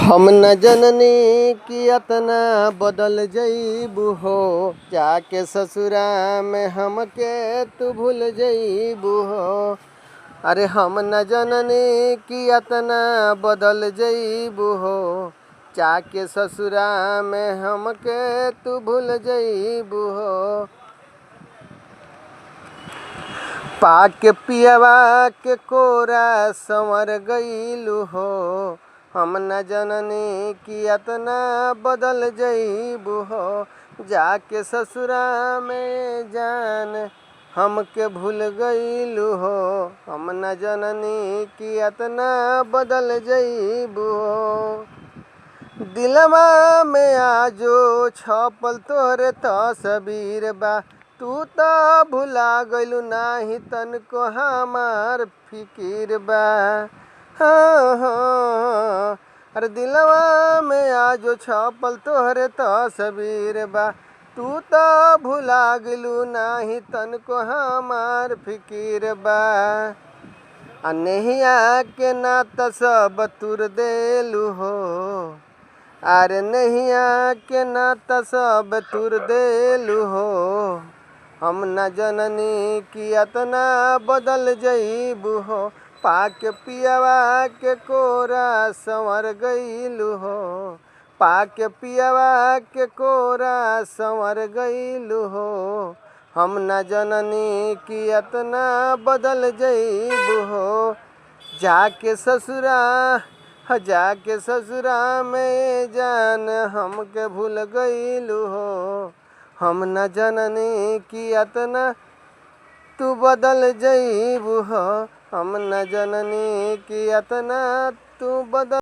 हम न जननी कि अतना बदल जईबू हो, जाके ससुरा में हमके तू भूल जईबू हो। अरे हम न जननी कि अतना बदल जईबू हो, जाके ससुरा में हमके तू भूल जईबू हो। पाके पियवा के कोरा संवर गईलू हो, हम न जननी कि अतना बदल जईबू हो। जाके ससुरा में जान हमके भूल गईलू हो, हम न जननी कि अतना बदल जईबू हो। दिलवा में आजो छपल तोहरे तस्वीर बा, तू तो भुला गइलू नाही तनको हमार फिकिर बा। हाँ हाँ, अरे दिलवा में आजो छपल तोहरे तस्वीर बा, तू तो भुला गइलू नाही तनको हमार फिकिर बा। नेहिया के नाता सब तुर देलू हो, अरे नैया के नाता सब तुर देलू हो। हम न जननी कि अतना बदल जईबू हो, पाके पियवा के कोरा संवर गईलू हो। पाके पियवा के कोरा संवर गईलू हो, हम न जननी कि अतना बदल जईबू हो। जाके ससुरा में जान हमके भूल गईलू हो, हम न जननी कि अतना तू बदल जईबू हो। हम न जननी कि अतना तू बदल